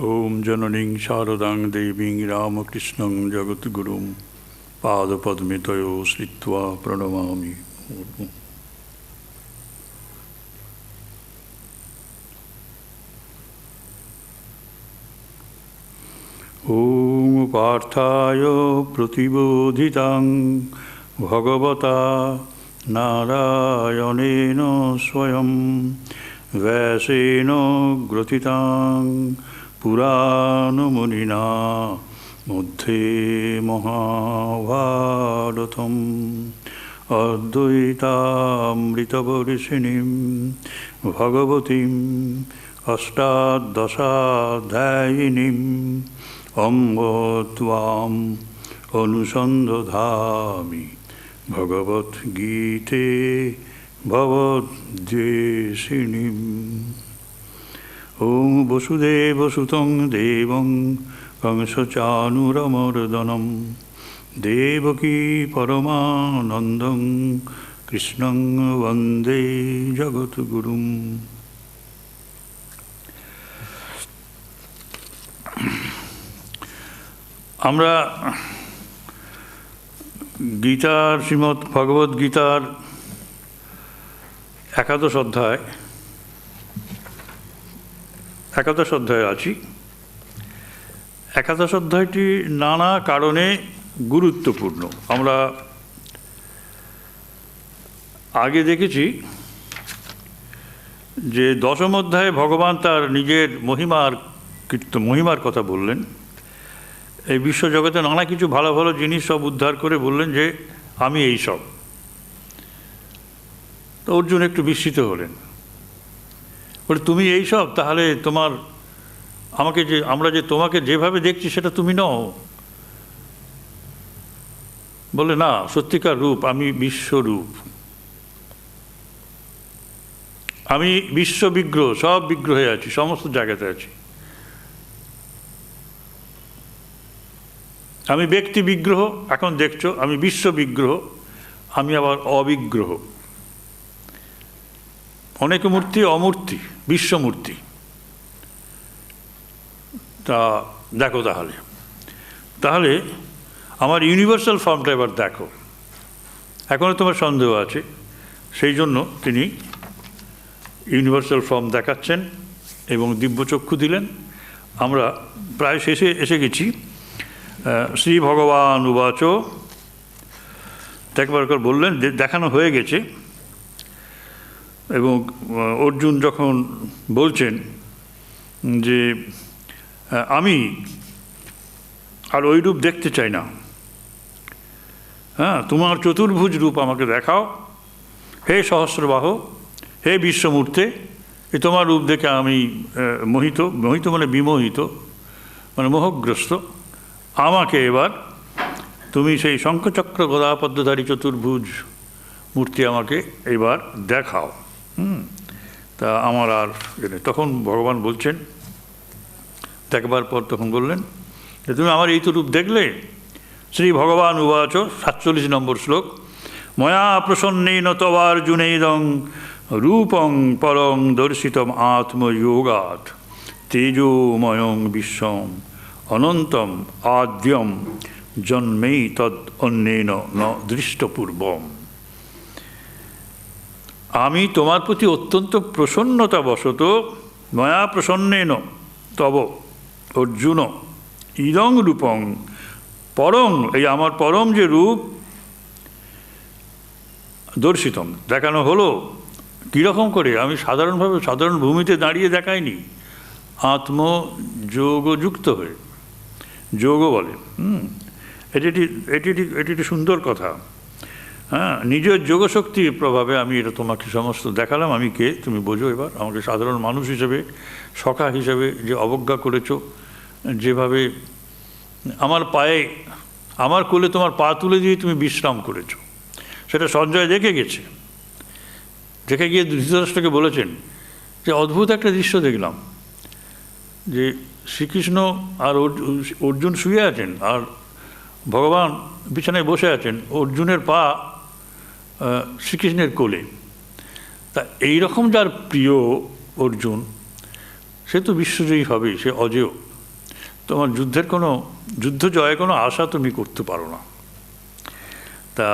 ওম জননীং শারদাং দেবীং রামকৃষ্ণং জগদ্গুরুং পাদপদ্মে তয়ো শ্রিত্বা প্রণমামি। ওম পার্থায় প্রতিবোধিতাং ভগবতা নারায়ণেন স্বয়ং ব্যাসেন গ্রথিতাং পুরাণমুনিনা মধ্যে মহাভারতম অদ্বৈতামৃতবর্ষিণীম ভগবতীম অষ্টাদশাধ্যায়িনীম অম্ব ত্বাম অনুসন্ধধামি ভগবদ্গীতে ভবদ্বেষিণীম। ওম বসুদেবসুতং দেবং কংসচানুরমর্দনম দেবকী পরমানন্দং কৃষ্ণং বন্দে জগদ্গুরুম। আমরা গীতার শ্রীমদ্ ভগবদ্গীতার একাদশ অধ্যায়ে আছি। একাদশ অধ্যায়টি নানা কারণে গুরুত্বপূর্ণ। আমরা আগে দেখেছি যে দশম অধ্যায়ে ভগবান তার নিজের মহিমার কথা বললেন। এই বিশ্বজগতে নানা কিছু ভালো ভালো জিনিস সব উদ্ধার করে বললেন যে আমি এই সব। তো অর্জুন একটু বিস্মিত হলেন, বলে তুমি এই সব, তাহলে আমরা যে তোমাকে যেভাবে দেখছি সেটা তুমি নও। বলে না, সত্যিকার রূপ আমি বিশ্বরূপ, আমি বিশ্ব বিগ্রহ, সব বিগ্রহে আছি, সমস্ত জায়গাতে আছি। আমি ব্যক্তি বিগ্রহ, এখন দেখছো, আমি বিশ্ব বিগ্রহ, আমি আবার অবিগ্রহ। অনেক মূর্তি, অমূর্তি, বিশ্বমূর্তি। তা দেখো, তাহলে আমার ইউনিভার্সাল ফর্মটা এবার দেখো। এখনও তোমার সন্দেহ আছে, সেই জন্য তিনি ইউনিভার্সাল ফর্ম দেখাচ্ছেন এবং দিব্যচক্ষু দিলেন। আমরা প্রায় শেষে এসে গেছি। শ্রী ভগবান উবাচ, একবার বললেন দেখানো হয়ে গেছে। এবং অর্জুন যখন বলছেন যে আমি আর ওই রূপ দেখতে চাই না, হ্যাঁ, তোমার চতুর্ভুজ রূপ আমাকে দেখাও, হে সহস্রবাহ, হে বিশ্বমূর্তে। তোমার রূপ দেখে আমি মোহিত মানে বিমোহিত, মানে মোহগ্রস্ত। আমাকে এবার তুমি সেই শঙ্খচক্র গদাপদ্মধারী চতুর্ভুজ মূর্তি আমাকে এবার দেখাও। তা আমার আর তখন ভগবান বলছেন, দেখবার পর তখন বললেন যে তুমি আমার এই তো রূপ দেখলে। শ্রী ভগবান উবাচ, 47 নম্বর শ্লোক, ময়া প্রসন্নেন তবার্জুনেদং রূপং পরং দর্শিতম আত্মযোগাৎ তেজোময়ং বিশ্বম অনন্তম আদ্যম জন্মেই তদ অন্যেন ন দৃষ্টপূর্বম। আমি তোমার প্রতি অত্যন্ত প্রসন্নতাবশত ময়া প্রসন্নেন তব অর্জুন ইদং রূপং পরম, এই আমার পরম যে রূপ, দর্শিতম দেখানো হলো। কীরকম করে? আমি সাধারণ ভূমিতে দাঁড়িয়ে দেখাইনি, আত্মযোগযুক্ত হয়ে, যোগ বলে। এটি একটি সুন্দর কথা। হ্যাঁ, নিজের যোগশক্তির প্রভাবে আমি এটা তোমাকে সমস্ত দেখালাম। আমি কে তুমি বোঝো এবার। আমাকে সাধারণ মানুষ হিসেবে, সখা হিসেবে যে অবজ্ঞা করেছো, যেভাবে আমার কোলে তোমার পা তুলে দিয়ে তুমি বিশ্রাম করেছো, সেটা সঞ্জয় দেখে গেছে। দেখে গিয়ে ধৃতরাষ্ট্রকে বলেছেন যে অদ্ভুত একটা দৃশ্য দেখলাম, যে শ্রীকৃষ্ণ আর অর্জুন শুয়ে আছেন, আর ভগবান বিছানায় বসে আছেন, অর্জুনের পা শ্রীকৃষ্ণের কোলে। তা এইরকম যার প্রিয় অর্জুন, সে তো বিশ্বজয়ী হবেই, সে অজেয়। তোমার যুদ্ধ জয়ে কোনো আশা তুমি করতে পারো না। তা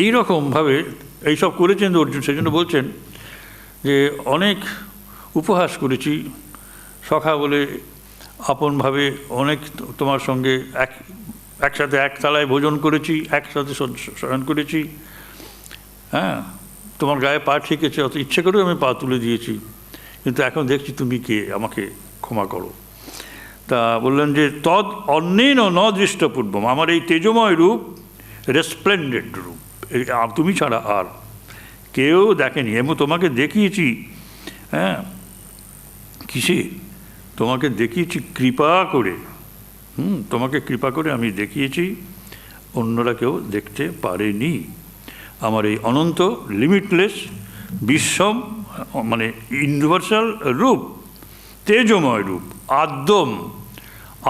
এই রকমভাবে এইসব করেছেন অর্জুন। সেই জন্য বলছেন যে অনেক উপহাস করেছি সখা বলে, আপনভাবে অনেক তোমার সঙ্গে একসাথে একতলায় ভোজন করেছি, একসাথে শয়ন করেছি, হ্যাঁ, তোমার গায়ে পা ঠেকেছে, অত ইচ্ছে করেও আমি পা তুলে দিয়েছি, কিন্তু এখন দেখছি তুমি কে, আমাকে ক্ষমা করো। তা বললেন যে তদ অন্যেন ন দৃষ্টপূর্বম, আমার এই তেজময় রূপ, রেসপ্লেন্ডেন্ট রূপ, তুমি ছাড়া আর কেউ দেখেনি। এবং তোমাকে দেখিয়েছি, হ্যাঁ, কিসে? তোমাকে দেখিয়েছি কৃপা করে। তোমাকে কৃপা করে আমি দেখিয়েছি, অন্যরা কেউ দেখতে পারেনি। আমার এই অনন্ত, লিমিটলেস, বিশ্বম মানে ইউনিভার্সাল রূপ, তেজময় রূপ, আদ্যম,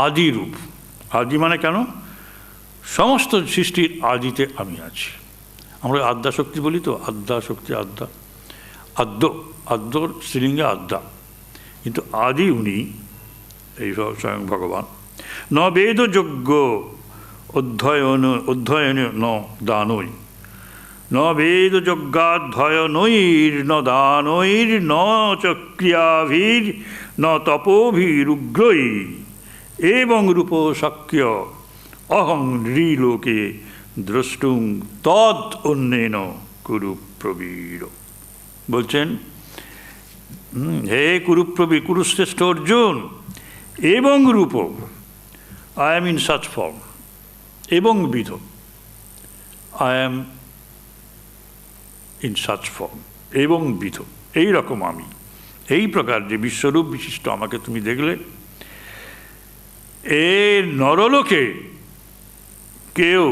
আদি রূপ। আদি মানে কেন? সমস্ত সৃষ্টির আদিতে আমি আছি। আমরা আদ্যা শক্তি বলি তো, আদ্যা শক্তি, আদ্যর স্ত্রীলিঙ্গে আদ্যা, কিন্তু আদি উনি, এই স্বয়ং ভগবান। ন বেদযোগ্য অধ্যয়ন ন দানৈ, ন বেদযজ্ঞাধ্যয়নৈর ন দানৈর ন চ ক্রিয়াভির ন তপোভিরুগ্রৈ এবং রূপ শক্য অহং নৃলোকে দ্রষ্টুং তদ অন্যেন কুরু প্রবীর। বলছেন, হে কুরুপ্রবীর, কুরুশ্রেষ্ঠ অর্জুন, এবং রূপ, I am in such form, এবং বিধ, I am in such form, এবং বিধ, এই রকম আমি, এই প্রকার যে বিশ্বরূপ বিশিষ্ট আমাকে তুমি দেখলে, এ নরলোকে কেউ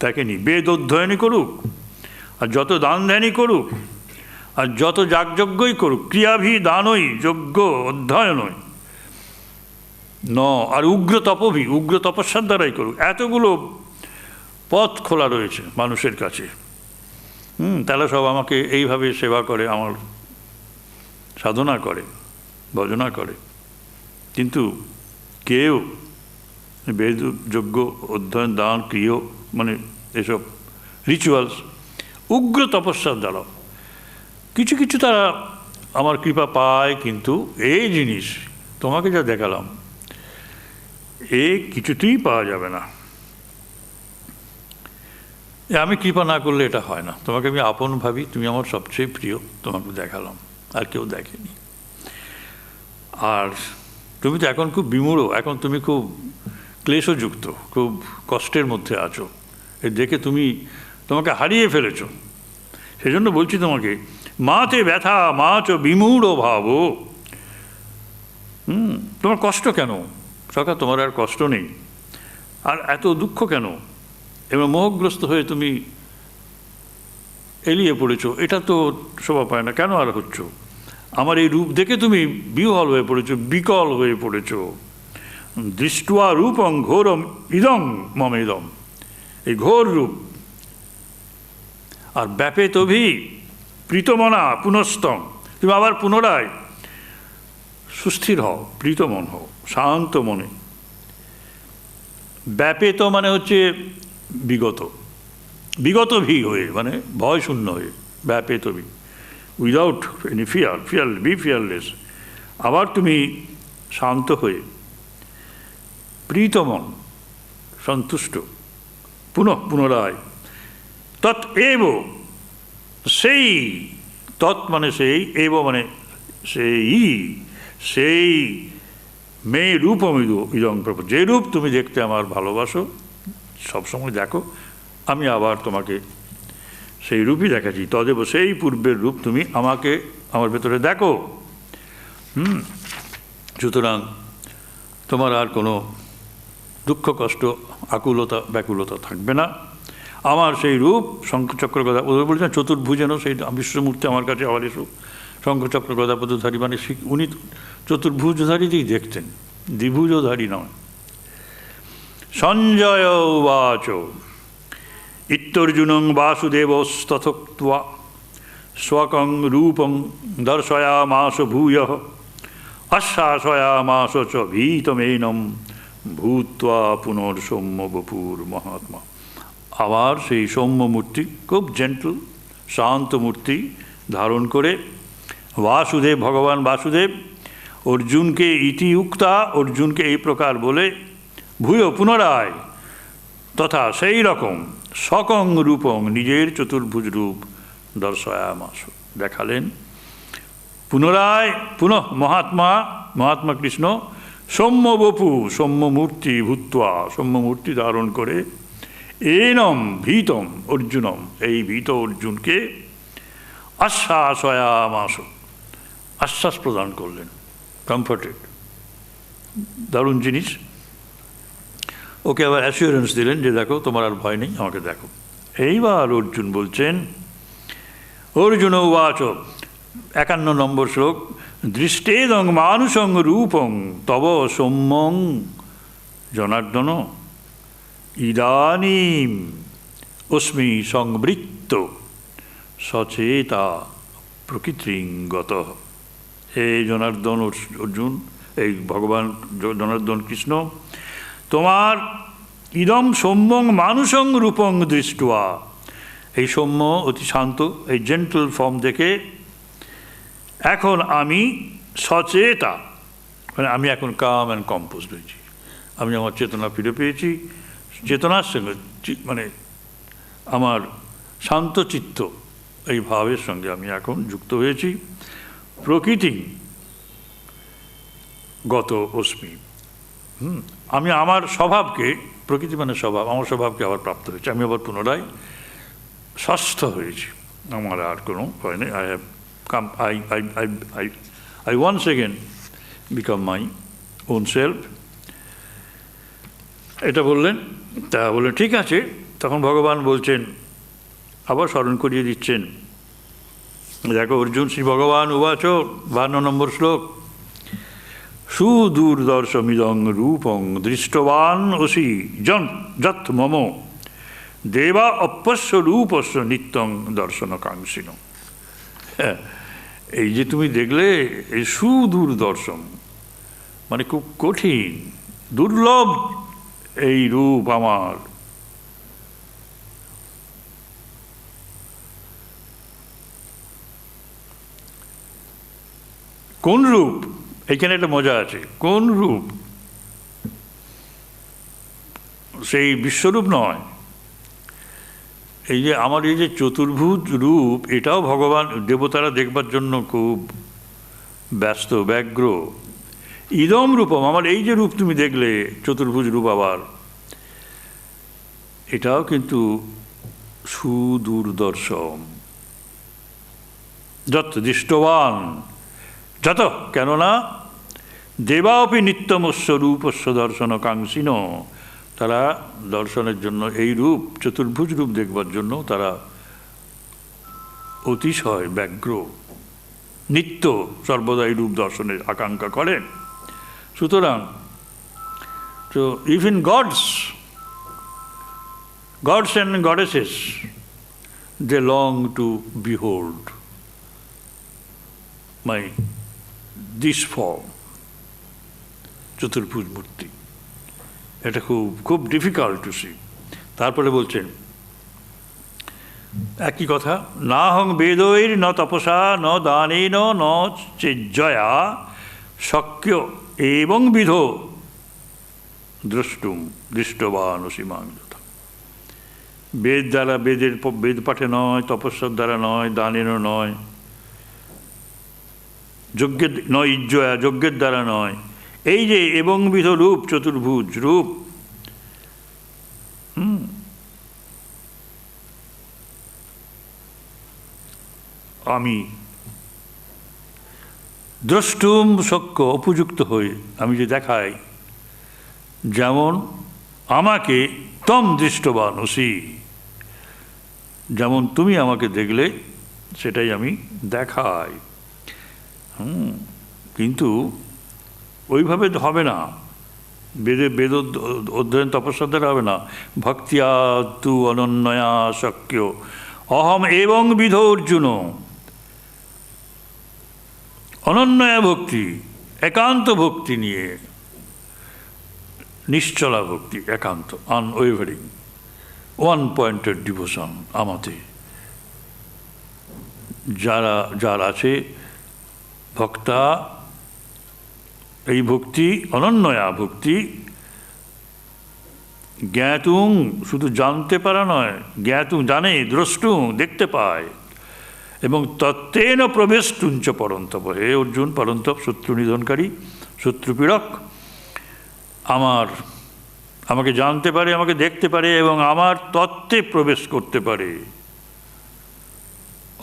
দেখেনি। বেদ অধ্যয়নই করুক, আর যত দান ধ্যানই করুক, আর যত যাগযজ্ঞই করুক, ক্রিয়াভি দানই যজ্ঞ অধ্যয়নই ন, আর উগ্র তপস্যার দ্বারাই করুক। এতগুলো পথ খোলা রয়েছে মানুষের কাছে। তারা সব আমাকে এইভাবে সেবা করে, আমার সাধনা করে, ভজনা করে, কিন্তু কেউ বেদ যজ্ঞ অধ্যয়ন দান ক্রিয় মানে এসব রিচুয়ালস উগ্র তপস্যার দ্বারা কিছু কিছু তারা আমার কৃপা পায়, কিন্তু এই জিনিস তোমাকে যা দেখালাম এ কিছুতেই পাওয়া যাবে না। আমি কৃপা না করলে এটা হয় না। তোমাকে আমি আপন ভাবি, তুমি আমার সবচেয়ে প্রিয়, তোমাকে দেখালাম, আর কেউ দেখেনি। আর তুমি তো এখন খুব বিমূঢ়, এখন তুমি খুব ক্লেশযুক্ত, খুব কষ্টের মধ্যে আছো, এ দেখে তোমাকে হারিয়ে ফেলেছো। সেই জন্য বলছি তোমাকে, মাতে ব্যথা মাচ বিমূঢ় ভাব। তোমার কষ্ট কেন সখা? তোমার আর কষ্ট নেই, আর এত দুঃখ কেন? এবং মোহগ্রস্ত হয়ে তুমি এলিয়ে পড়েছো, এটা তো শোভা পায় না। কেন আর হচ্ছ? আমার এই রূপ দেখে তুমি বিহ্বল হয়ে পড়েছো, বিকল হয়ে পড়েছো। দৃষ্ট্বা রূপং ঘোরম ইদং মমেদম, এই ঘোর রূপ। আর ব্যাপেতভি প্রীতমনা পুনস্তম, তুমি আবার পুনরায় সুস্থির হও, প্রীতমন হও, শান্ত মনে। ব্যাপেত মানে হচ্ছে বিগত ভি হয়ে, মানে ভয় শূন্য হয়ে, ব্যাপেতভি, উইদাউট এনি বি ফিয়ারলেস। আবার তুমি শান্ত হয়ে, প্রীতমন, সন্তুষ্ট, পুনরায়। তৎ এব, সেই, তৎ মানে সেই, এব মানে সেই মে রূপম ইদং প্রভ, যে রূপ তুমি দেখতে আমার ভালোবাসো, সবসময় দেখো, আমি আবার তোমাকে সেই রূপই দেখাচ্ছি। তদেব, সেই পূর্বের রূপ তুমি আমাকে আমার ভেতরে দেখো। সুতরাং তোমার আর কোনো দুঃখ কষ্ট আকুলতা ব্যাকুলতা থাকবে না। আমার সেই রূপ শঙ্খচক্র গদা, ওদের বলছেন চতুর্ভুজেন, সেই বিশ্বমূর্তি আমার কাছে আবার এসো। শঙ্খচক্র গদাপদধারী মানে উনি চতুর্ভুজধারীতেই দেখতেন, দ্বিভুজধারী নয়। সঞ্জয় উবাচ ইত্যর্জুনং বাসুদেবস্তথোক্ত্বা স্বকং রূপং দর্শয়ামাস ভূয়ঃ আশ্বাসয়ামাস চ ভীতমেনম ভূত্বা পুনর্সৌম্য বপুর মহাত্মা। আবার সেই সৌম্য মূর্তি, খুব জেন্টল শান্ত মূর্তি ধারণ করে বাসুদেব, ভগবান বাসুদেব অর্জুনকে ইতি উক্তা, অর্জুনকে এই প্রকার বলে ভূয় পুনরায় তথা সেই রকম সকং রূপং নিজের চতুর্ভুজ রূপ দর্শয়ামাস দেখালেন। পুনরায় পুনঃ মহাত্মা কৃষ্ণ সৌম্য বপু সৌম্য মূর্তি ভূত্বা সৌম্য মূর্তি ধারণ করে এনম ভীতম অর্জুনম এই ভীত অর্জুনকে আশ্বাসয়ামাস আশ্বাস প্রদান করলেন, কমফর্টেড, দারুণ জিনিস। ওকে আবার অ্যাসিওরেন্স দিলেন যে দেখো তোমার আর ভয় নেই, আমাকে দেখো। এইবার অর্জুন বলছেন, অর্জুন উবাচ 51 নম্বর শ্লোক, দৃষ্টেদং মানুষং রূপং তব সৌম্যং জনার্দন ইদানীম অস্মি সংবৃত্ত সচেতা প্রকৃতিঙ্গত। এই জনার্দন অর্জুন, এই ভগবান জনার্দন কৃষ্ণ, তোমার ইদম সৌম্যং মানুষং রূপং দৃষ্টুয়া, এই সৌম্য অতি শান্ত এই জেন্টল ফর্ম দেখে এখন আমি সচেতা, মানে আমি এখন কাম অ্যান্ড কম্পোজড হয়েছি, আমি আমার চেতনা ফিরে পেয়েছি, চেতনার সঙ্গে মানে আমার শান্ত চিত্ত এই ভাবের সঙ্গে আমি এখন যুক্ত হয়েছি। প্রকৃতি গত অস্মি, আমি আমার স্বভাবকে, প্রকৃতি মানে স্বভাব, আমার স্বভাবকে আবার প্রাপ্ত হয়েছে, আমি আবার পুনরায় সুস্থ হয়েছি, আমার আর কোনো ভয় নেই। I have come, I once again become my own self। এটা বললেন। তা বললেন ঠিক আছে। তখন ভগবান বলছেন, আবার স্মরণ করিয়ে দিচ্ছেন, দেখো অর্জুন, শ্রী ভগবান উবাচ 52 নম্বর শ্লোক, সুদূরদর্শমিদং রূপং দৃষ্টবান অসি যৎ মম দেবা অপস্য রূপস্য নিত্যং দর্শনকাঙ্ক্ষিণ। এই যে তুমি দেখলে, এই সুদূরদর্শন মানে খুব কঠিন দুর্লভ এই রূপ আমার, কোন রূপ? এখানে একটা মজা আছে, কোন রূপ? সেই বিশ্বরূপ নয়, এই যে আমার এই যে চতুর্ভুজ রূপ, এটাও ভগবান দেবতারা দেখবার জন্য খুব ব্যস্ত ব্যগ্র। ইদম রূপম, আমার এই যে রূপ তুমি দেখলে চতুর্ভুজ রূপ, আবার এটাও কিন্তু সুদূরদর্শন। যত দৃষ্টবান, যত, কেননা দেবাপি নিত্যমস্য রূপস্য দর্শন কাঙ্ক্ষিণ, তারা দর্শনের জন্য এই রূপ চতুর্ভুজ রূপ দেখবার জন্য তারা অতিশয় ব্যগ্র, নিত্য সর্বদা এই রূপ দর্শনের আকাঙ্ক্ষা করেন। সুতরাং তো even gods and goddesses, they long to behold my this form, চতুর্ভুজ মূর্তি। এটা খুব ডিফিকাল্ট টু সি। তারপরে বলছেন একই কথা, না হং বেদৈর ন তপসা ন দানেন ন চেজ্জয়া শক্য এবং বিধ দ্রষ্টুম দৃষ্টবান অসীমাং যথা। বেদ দ্বারা, বেদ পাঠে নয়, তপস্যার দ্বারা নয়, দানেরও নয়, যজ্ঞের নয়, ইজ্জয়া যজ্ঞের দ্বারা নয়, এই যে এবং বিধ রূপ, চতুর্ভুজ রূপ, আমি দ্রষ্টুম শক্য উপযুক্ত হয়ে আমি যে দেখাই, যেমন আমাকে তম দৃষ্টবান অসি, যেমন তুমি আমাকে দেখলে সেটাই আমি দেখাই। কিন্তু ওইভাবে হবে না, বেদ অধ্যয়ন তপস্যার দ্বারা হবে না। ভক্তিয়া তু অনন্যয়া শক্য অহম এবং বিধ অর্জুন, অনন্যয়া ভক্তি, একান্ত ভক্তি নিয়ে, নিশ্চলা ভক্তি, একান্ত, আনওয়েভারিং, ওয়ান পয়েন্টেড ডিভোশন আমাতে যার আছে ভক্তা, এই ভক্তি অনন্যয়া ভক্তি জ্ঞাতুং, শুধু জানতে পারা নয়, জ্ঞাতুং জানে, দ্রষ্টুং দেখতে পায়, এবং তত্ত্বেন প্রবেষ্টুঞ্চ পরন্তপ। হে অর্জুন, পরন্তপ শত্রু নিধনকারী, শত্রুপীড়ক, আমাকে জানতে পারে, আমাকে দেখতে পারে এবং আমার তত্ত্বে প্রবেশ করতে পারে,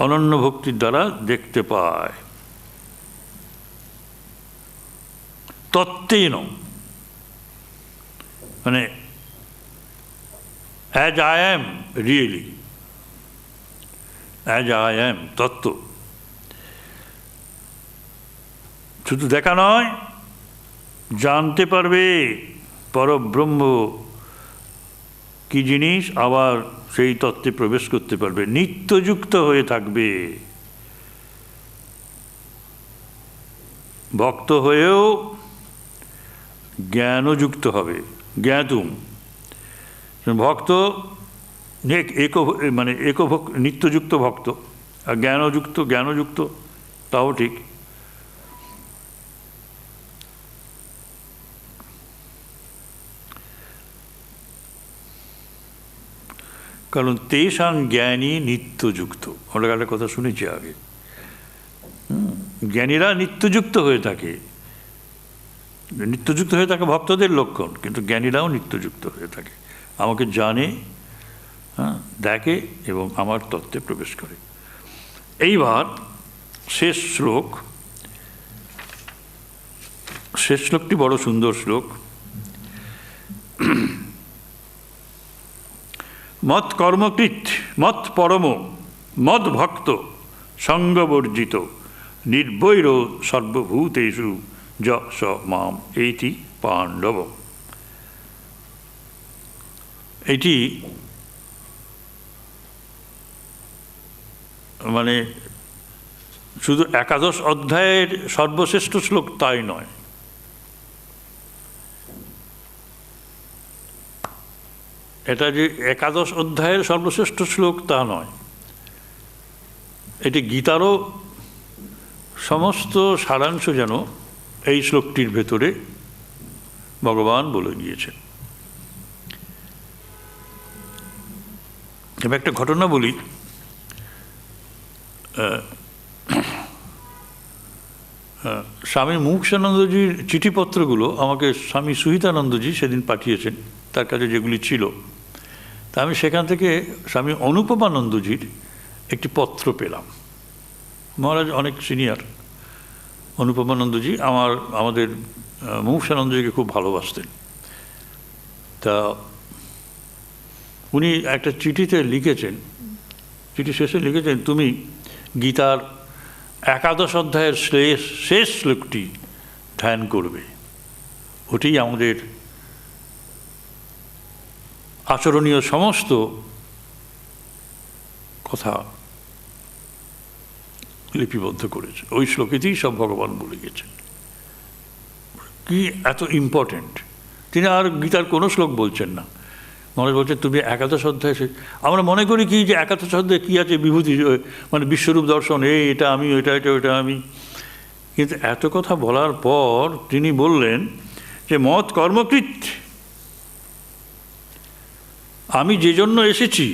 অনন্য ভক্তির দ্বারা দেখতে পায়। তত্ত্বেন মানে as I am, really as I am, তত্ত্ব। শুধু দেখা নয়, জানতে পারবে পরব্রহ্ম কি জিনিস, আবার সেই তত্ত্বে প্রবেশ করতে পারবে, নিত্যযুক্ত হয়ে থাকবে। ভক্ত হয়েও জ্ঞানযুক্ত হবে, জ্ঞাতুম। ভক্ত মানে নিত্যযুক্ত ভক্ত, আর জ্ঞানযুক্ত তাও ঠিক। কারণ তেষাং জ্ঞানী নিত্যযুক্ত, আমরা একটা কথা শুনেছি আগে, জ্ঞানীরা নিত্যযুক্ত হয়ে থাকে, নিত্যযুক্ত হয়ে থাকে ভক্তদের লক্ষণ, কিন্তু জ্ঞানীরাও নিত্যযুক্ত হয়ে থাকে, আমাকে জানে, দেখে এবং আমার তত্ত্বে প্রবেশ করে। এইবার শেষ শ্লোকটি বড় সুন্দর শ্লোক। মৎ কর্মকৃত, মৎ পরম, মদ ভক্ত, সঙ্গবর্জিত, নির্বৈর সর্বভূতেষু য স মাম এইটি পাণ্ডব। এটি মানে শুধু একাদশ অধ্যায়ের সর্বশ্রেষ্ঠ শ্লোক তাই নয়, এটা যে একাদশ অধ্যায়ের সর্বশ্রেষ্ঠ শ্লোক তা নয়, এটি গীতারও সমস্ত সারাংশ যেন এই শ্লোকটির ভেতরে ভগবান বলে গিয়েছেন। এবার একটা ঘটনা বলি। স্বামী মুক্তানন্দজির চিঠিপত্রগুলো আমাকে স্বামী সুহিতানন্দজি সেদিন পাঠিয়েছেন, তার কাছে যেগুলি ছিল। তা আমি সেখান থেকে স্বামী অনুপমানন্দজির একটি পত্র পেলাম। মহারাজ অনেক সিনিয়র, অনুপমানন্দজি আমাদের মুমুক্ষানন্দজিকে খুব ভালোবাসতেন। তা উনি একটা চিঠিতে লিখেছেন, চিঠি শেষে লিখেছেন, তুমি গীতার একাদশ অধ্যায়ের শেষ শ্লোকটি ধ্যান করবে, ওটি আমাদের আচরণীয় সমস্ত কথা লিপিবদ্ধ করেছে। ওই শ্লোকেতেই সব ভগবান বলে গেছেন। কি এত ইম্পর্টেন্ট! তিনি আর গীতার কোনো শ্লোক বলছেন না, মনে বলছেন তুমি একাদশ অধ্যায়। আমরা মনে করি কি যে একাদশ অধ্যায় কী আছে, বিভূতি মানে বিশ্বরূপ দর্শন, এটা আমি, ওটা আমি। কিন্তু এত কথা বলার পর তিনি বললেন যে মৎ কর্মকৃত, আমি যে জন্য এসেছি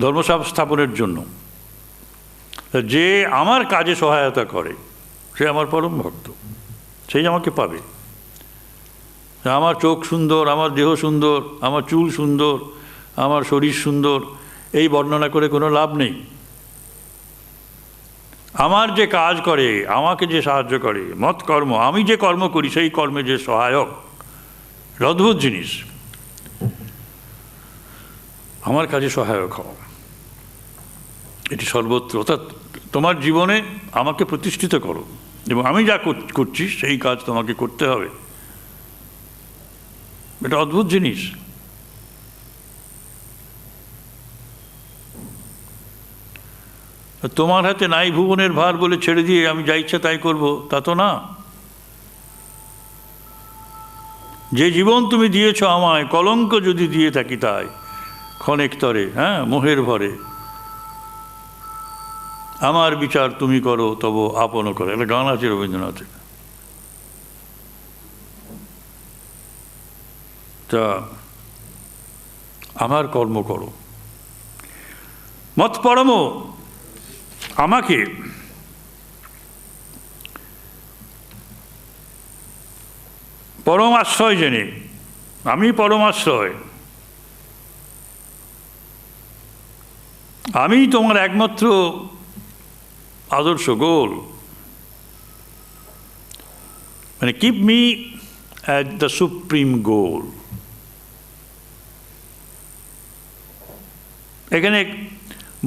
ধর্ম স্থাপনের জন্য, যে আমার কাজে সহায়তা করে সে আমার পরম ভক্ত, সেই আমাকে পাবে। আমার চোখ সুন্দর, আমার দেহ সুন্দর, আমার চুল সুন্দর, আমার শরীর সুন্দর, এই বর্ণনা করে কোনো লাভ নেই। আমার যে কাজ করে, আমাকে যে সাহায্য করে, মৎ কর্ম, আমি যে কর্ম করি সেই কর্মে যে সহায়ক, অদ্ভুত জিনিস। আমার কাজে সহায়ক হও, এটি সর্বত্র। অর্থাৎ তোমার জীবনে আমাকে প্রতিষ্ঠিত করো এবং আমি যা করছি সেই কাজ তোমাকে করতে হবে। এটা অদ্ভুত জিনিস। তোমার হাতে নাই ভুবনের ভার বলে ছেড়ে দিয়ে আমি যা ইচ্ছা তাই করব, তা তো না। যে জীবন তুমি দিয়েছ আমায়, কলঙ্ক যদি দিয়ে থাকি তাই ক্ষণেক তরে, হ্যাঁ, মোহের ভরে, আমার বিচার তুমি করো তব আপন করো, একটা গান আছে রবীন্দ্রনাথের। তা আমার কর্ম করো। মত পরম আমাকে পরম আশ্রয় জেনে, আমি পরম আশ্রয়, আমি তোমার একমাত্র আদর্শ গোল, মানে keep me at the supreme goal. এখানে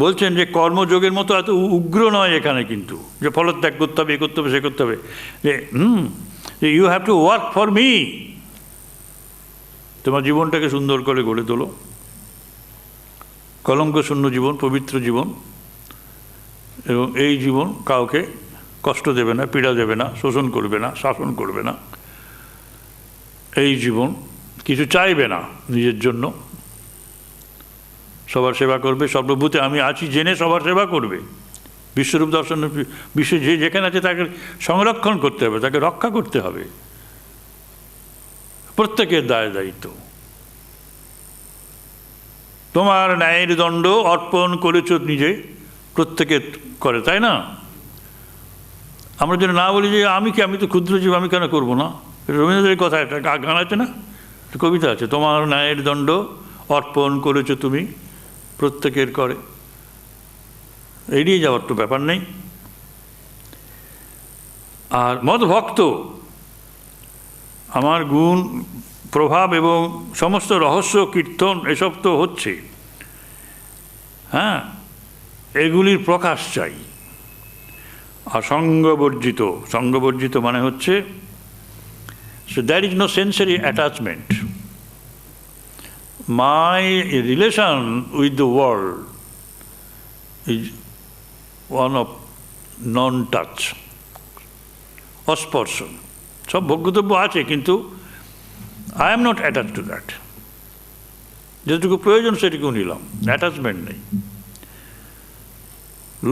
বলছেন যে কর্মযোগের মতো এত উগ্র নয় এখানে, কিন্তু যে ফলত্যাগ করতে হবে, এ করতে হবে, সে করতে হবে, যে you have to work for me. তোমার জীবনটাকে সুন্দর করে গড়ে তোলো, কলঙ্ক শূন্য জীবন, পবিত্র জীবন, এবং এই জীবন কাউকে কষ্ট দেবে না, পীড়া দেবে না, শোষণ করবে না, শাসন করবে না। এই জীবন কিছু চাইবে না নিজের জন্য, সবার সেবা করবে, সর্বভূতে আমি আছি জেনে সবার সেবা করবে। বিশ্বরূপ দর্শন, বিশ্বে যে যেখানে আছে তাকে সংরক্ষণ করতে হবে, তাকে রক্ষা করতে হবে, প্রত্যেকের দায় দায়িত্ব। তোমার ন্যায়ের দণ্ড অর্পণ করেছ নিজে, প্রত্যেকে করে, তাই না? আমরা যেন না বলি যে আমি তো ক্ষুদ্র জীব, আমি কেন করবো না। রবীন্দ্রনাথের কথা, একটা গান আছে না, কবিতা আছে, তোমার ন্যায়ের দণ্ড অর্পণ করেছ তুমি, প্রত্যেকের করে, এড়িয়ে যাওয়ার তো ব্যাপার নেই। আর মদ ভক্ত, আমার গুণ প্রভাব এবং সমস্ত রহস্য কীর্তন এসব তো হচ্ছে, হ্যাঁ, এগুলির প্রকাশ চাই। আর সঙ্গবর্জিত, সঙ্গবর্জিত মানে হচ্ছে so there is no sensory attachment. My relation with the world is one of non-touch, অস্পর্শন। সব ভোগ্যতব্য আছে, কিন্তু I am not attached to that. যেটুকু প্রয়োজন সেটুকু নিলাম, অ্যাটাচমেন্ট নেই,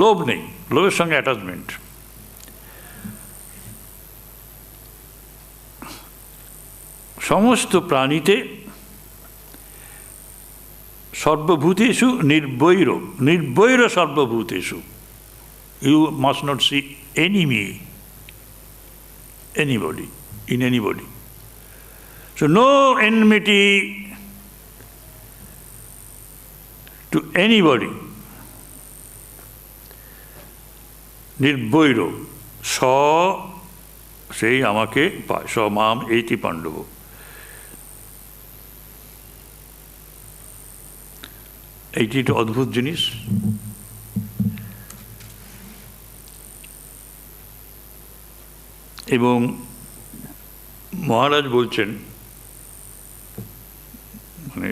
লোভ নেই, লোভের সঙ্গে অ্যাটাচমেন্ট। সমস্ত প্রাণীতে সর্বভূতেষু নির্বৈর, নির্বৈর সর্বভূতেষু। You must not see enemy, anybody, in anybody. So no enmity to anybody. নির্বৈর, সেই আমাকে পায়, মাম এইতি পাণ্ডব। এইটি একটা অদ্ভুত জিনিস। এবং মহারাজ বলছেন, মানে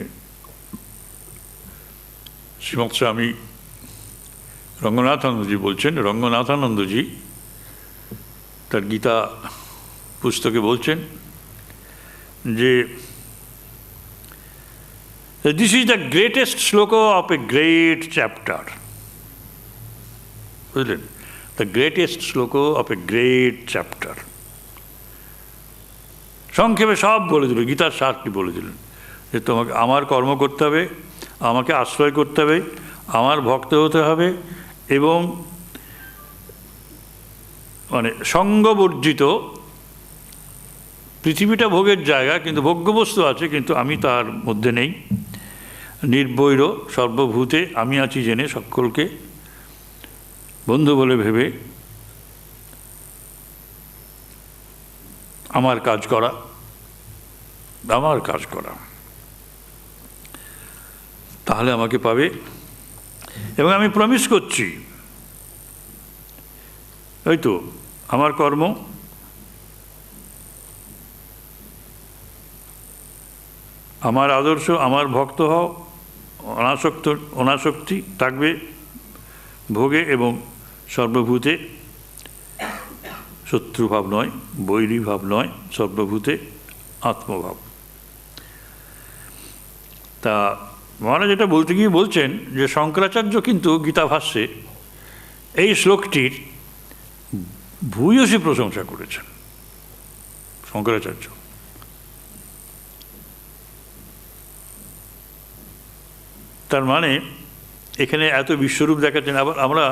শ্রীমৎ স্বামী রঙ্গনাথানন্দজি বলছেন, রঙ্গনাথানন্দজি তার গীতা পুস্তকে বলছেন যে this is the greatest শ্লোক of a great chapter. বুঝলেন? The greatest শ্লোক of a great chapter. সংক্ষেপে সব বলে দিল, গীতার সারটি বলে দিলেন যে তোমাকে আমার কর্ম করতে হবে, আমাকে আশ্রয় করতে হবে, আমার ভক্ত হতে হবে, এবং মানে সঙ্গবর্জিত। পৃথিবীটা ভোগের জায়গা, কিন্তু ভোগ্যবস্তু আছে, কিন্তু আমি তার মধ্যে নেই। নির্বৈর সর্বভূতে আমি আছি জেনে সকলকে বন্ধু বলে ভেবে আমার কাজ করা, আমার কাজ করা, তাহলে আমাকে পাবে। এবং আমি প্রমিস করছি, ওই তো আমার কর্ম, আমার আদর্শ, আমার ভক্ত হও, অনাসক্তি থাকবে, ভোগে এবং সর্বভূতে শত্রুভাব নয়, বৈরীভাব নয়, সর্বভূতে আত্মভাব। তা মহারাজ যেটা বলতে গিয়ে বলছেন যে শঙ্করাচার্য কিন্তু গীতাভাষ্যে এই শ্লোকটির ভূয়সী প্রশংসা করেছেন। শঙ্করাচার্য তার মানে এখানে এত বিশ্বরূপ দেখাচ্ছেন। আবার আমরা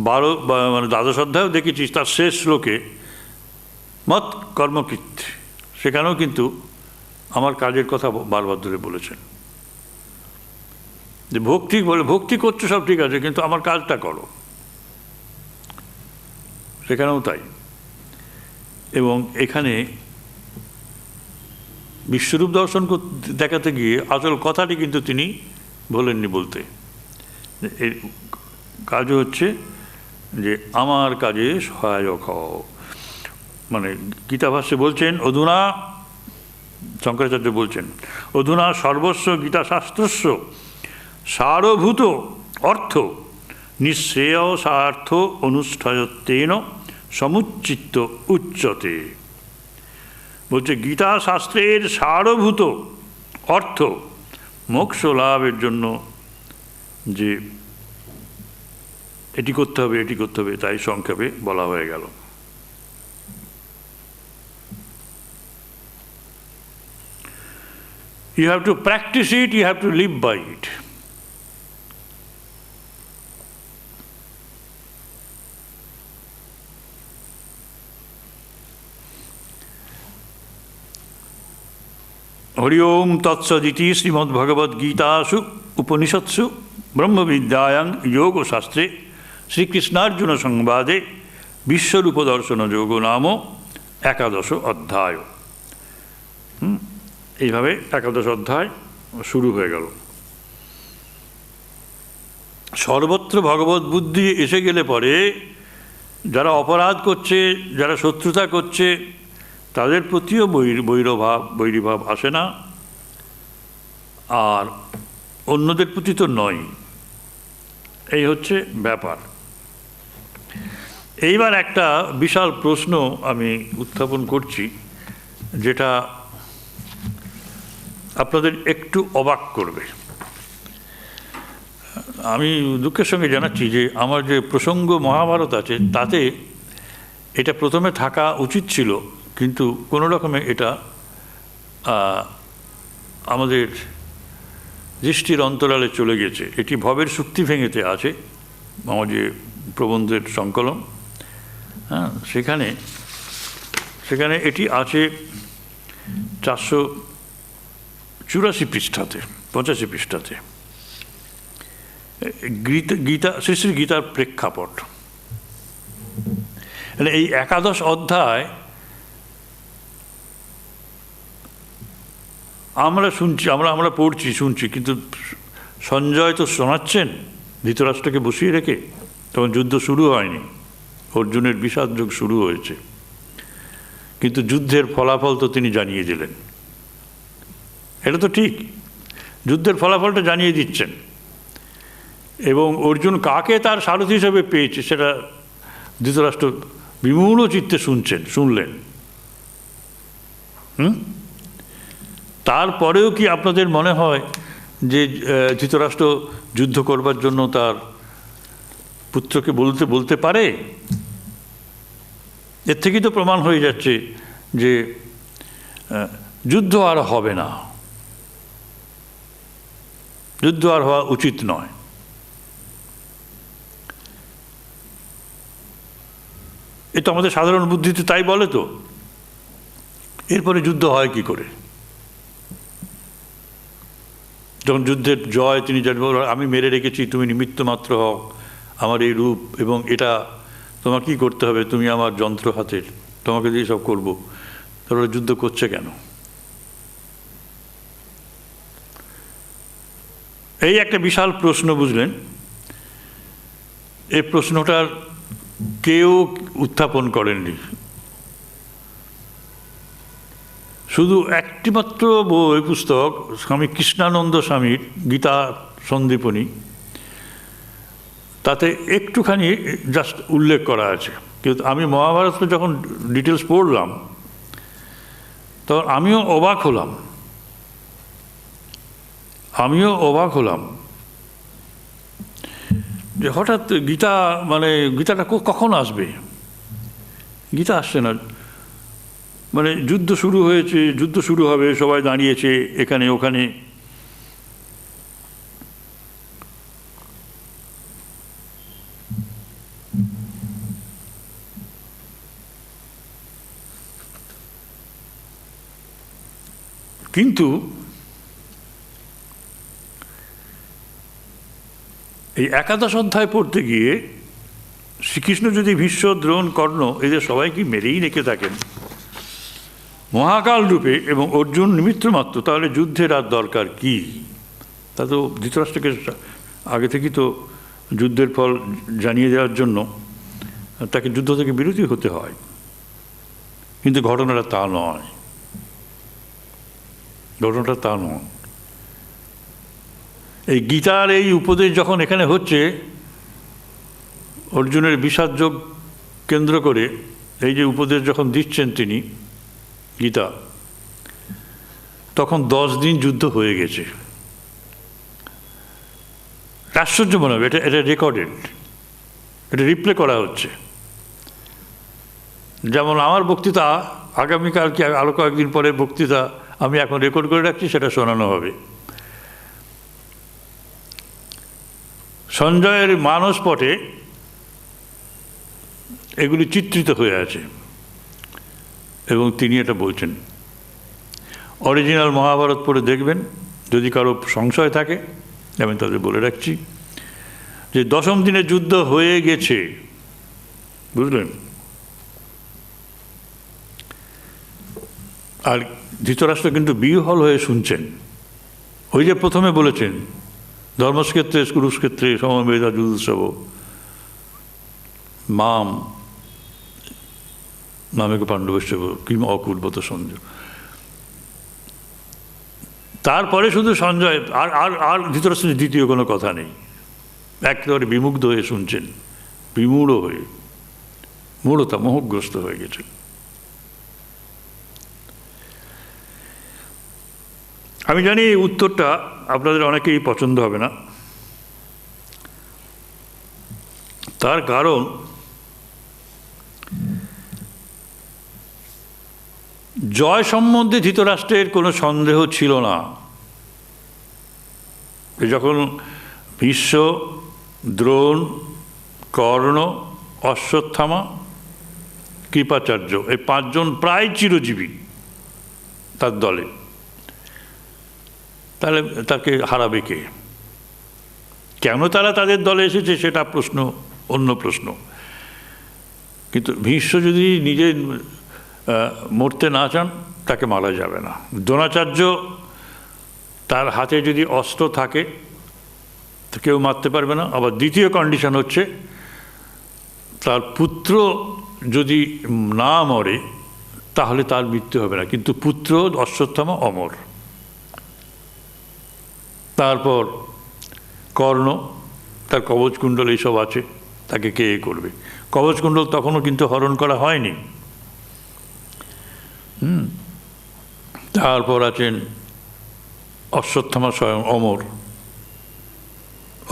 12 অধ্যায়েও দেখেছি তার শেষ শ্লোকে মত কর্মকৃত, সেখানেও কিন্তু আমার কাজের কথা বারবার ধরে বলেছেন যে ভক্তি করছো সব ঠিক আছে, কিন্তু আমার কাজটা করো, সেখানেও তাই। এবং এখানে বিশ্বরূপ দর্শন দেখাতে গিয়ে আসল কথাটি কিন্তু তিনি বলেননি বলতে। এর কাজ হচ্ছে যে আমার কাজে সহায়ক হও। মানে গীতাভাষ্যে বলছেন অধুনা, শঙ্করাচার্য বলছেন অধুনা সর্বস্ব গীতাশাস্ত্রস্য সারভূত অর্থ নিঃশ্রেয় স্বার্থ অনুষ্ঠয়ত্বেন সমুচ্চিত উচ্চতে। বলছে গীতা শাস্ত্রের সারভূত অর্থ মোক্ষ লাভের জন্য যে এটি করতে হবে এটি করতে হবে, তাই সংক্ষেপে বলা হয়ে গেল। You have to practice it, you have to live by it. Hari ওম তৎসদিতি শ্রীমদ্ভগবদ্গীতাসু উপনিষৎসু ব্রহ্মবিদ্যায়াং যোগশাস্ত্রে শ্রীকৃষ্ণার্জুন সংবাদে বিশ্বরূপ দর্শন যোগ নাম 11 অধ্যায়। এইভাবে 11 অধ্যায় শুরু হয়ে গেল। সর্বত্র ভগবত বুদ্ধি এসে গেলে পরে যারা অপরাধ করছে, যারা শত্রুতা করছে, তাদের প্রতিও বৈরীভাব আসে না, আর অন্যদের প্রতি তো নয়। এই হচ্ছে ব্যাপার। এইবার একটা বিশাল প্রশ্ন আমি উত্থাপন করছি, যেটা আপনাদের একটু অবাক করবে। আমি দুঃখের সঙ্গে জানাচ্ছি যে আমার যে প্রসঙ্গ মহাভারত আছে তাতে এটা প্রথমে থাকা উচিত ছিল, কিন্তু কোনো রকমে এটা আমাদের দৃষ্টির অন্তরালে চলে গেছে। এটি ভবের সুক্তি ভেঙেতে আছে, আমার যে প্রবন্ধের সংকলন, হ্যাঁ, সেখানে এটি আছে 484 পৃষ্ঠাতে, 85 পৃষ্ঠাতে। গীতা, শ্রী শ্রী গীতার প্রেক্ষাপট। মানে এই 11 অধ্যায় আমরা শুনছি, আমরা পড়ছি শুনছি, কিন্তু সঞ্জয় তো শোনাচ্ছেন ধৃতরাষ্ট্রকে বসিয়ে রেখে। তখন যুদ্ধ শুরু হয়নি, অর্জুনের বিষাদ যুগ শুরু হয়েছে, কিন্তু যুদ্ধের ফলাফল তো তিনি জানিয়ে দিলেন। এটা তো ঠিক, যুদ্ধের ফলাফলটা জানিয়ে দিচ্ছেন, এবং অর্জুন কাকে তার সারথি হিসেবে পেয়েছে সেটা ধৃতরাষ্ট্র বিমূঢ় চিত্তে শুনলেন। তারপরেও কি আপনাদের মনে হয় যে ধৃতরাষ্ট্র যুদ্ধ করবার জন্য তার পুত্রকে বলতে পারে? এর থেকেই তো প্রমাণ হয়ে যাচ্ছে যে যুদ্ধ আর হবে না, যুদ্ধ আর হওয়া উচিত নয়। এ তো আমাদের সাধারণ বুদ্ধিতে তাই বলে। তো এরপরে যুদ্ধ হয় কি করে? যখন যুদ্ধের জয় তিনি জানবেন, আমি মেরে রেখেছি, তুমি নিমিত্ত মাত্র হও, আমার এই রূপ এবং এটা তোমার কী করতে হবে, তুমি আমার যন্ত্র হাতের, তোমাকে দিয়ে সব করবো, তারপরে যুদ্ধ করছে কেন? এই একটা বিশাল প্রশ্ন, বুঝলেন? এই প্রশ্নটার কেউ উত্থাপন করেননি। শুধু একটিমাত্র বই পুস্তক স্বামী কৃষ্ণানন্দ স্বামীর গীতা সন্দীপনী, তাতে একটুখানি জাস্ট উল্লেখ করা আছে। কিন্তু আমি মহাভারতটা যখন ডিটেলস পড়লাম তখন আমিও অবাক হলাম যে হঠাৎ গীতা, মানে গীতাটা কখন আসবে? গীতা আসছে না। মানে যুদ্ধ শুরু হয়েছে, যুদ্ধ শুরু হবে, সবাই দাঁড়িয়েছে এখানে ওখানে। কিন্তু এই একাদশ অধ্যায় পড়তে গিয়ে শ্রীকৃষ্ণ যদি ভীষ্ম, দ্রোণ, কর্ণ এদের সবাইকে মেরেই রেখে থাকেন মহাকাল রূপে এবং অর্জুন নিমিত্ত মাত্র, তাহলে যুদ্ধের আর দরকার কি? তা তো ধৃতরাষ্ট্রকে আগে থেকেই তো যুদ্ধের ফল জানিয়ে দেওয়ার জন্য তাকে যুদ্ধ থেকে বিরতি হতে হয়। কিন্তু ঘটনাটা তা নয়। এই গীতার এই উপদেশ যখন এখানে হচ্ছে, অর্জুনের বিষাদ যোগ কেন্দ্র করে এই যে উপদেশ যখন দিচ্ছেন তিনি গীতা, তখন 10 দিন যুদ্ধ হয়ে গেছে। আশ্চর্য মনে হবে, এটা রেকর্ডেড, এটা রিপ্লে করা হচ্ছে। যেমন আমার বক্তৃতা আগামীকাল কি আরও কয়েকদিন পরে বক্তৃতা আমি এখন রেকর্ড করে রাখছি, সেটা শোনানো হবে। সঞ্জয়ের মানসপটে এগুলি চিত্রিত হয়ে আছে এবং তিনি এটা বলছেন। অরিজিনাল মহাভারত পড়ে দেখবেন, যদি কারো সংশয় থাকে। আমি তাদের বলে রাখছি যে 10ম দিনে যুদ্ধ হয়ে গেছে, বুঝলেন? আর ধৃতরাষ্ট্র কিন্তু বিহ্বল হয়ে শুনছেন। ওই যে প্রথমে বলেছেন ধর্মক্ষেত্রে কুরুক্ষেত্রে সমবেদা যুদ্ধোৎসব মাম নামেক পাণ্ডবস্য কিম অকুর্বত সঞ্জয়। তারপরে শুধু সঞ্জয় আর আর আর ধৃতরাষ্ট্রের দ্বিতীয় কোনো কথা নেই। একেবারে বিমুগ্ধ হয়ে শুনছেন, বিমূঢ় হয়ে, মূঢ়তা মোহগ্রস্ত হয়ে গেছে। আমি জানি এই উত্তরটা আপনাদের অনেকেই পছন্দ হবে না। তার কারণ জয় সম্বন্ধে ধৃতরাষ্ট্রের কোনো সন্দেহ ছিল না। যখন ভীষ্ম, দ্রোণ, কর্ণ, অশ্বত্থামা, কৃপাচার্য এই 5 জন প্রায় চিরজীবী তার দলে, তাহলে তাকে হারাবে কে? কেন তারা তাদের দলে এসেছে সেটা প্রশ্ন, অন্য প্রশ্ন। কিন্তু ভীষ্ম যদি নিজে মরতে না চান, তাকে মারা যাবে না। দ্রোণাচার্য, তার হাতে যদি অস্ত্র থাকে তো কেউ মারতে পারবে না। আবার দ্বিতীয় কন্ডিশন হচ্ছে তার পুত্র যদি না মরে তাহলে তার মৃত্যু হবে না, কিন্তু পুত্র অশ্বত্থামা অমর। তারপর কর্ণ, তার কবচকুণ্ডল এইসব আছে, তাকে কে করবে? কবচকুণ্ডল তখনও কিন্তু হরণ করা হয়নি। তারপর আছেন অশ্বত্থামা স্বয়ং অমর।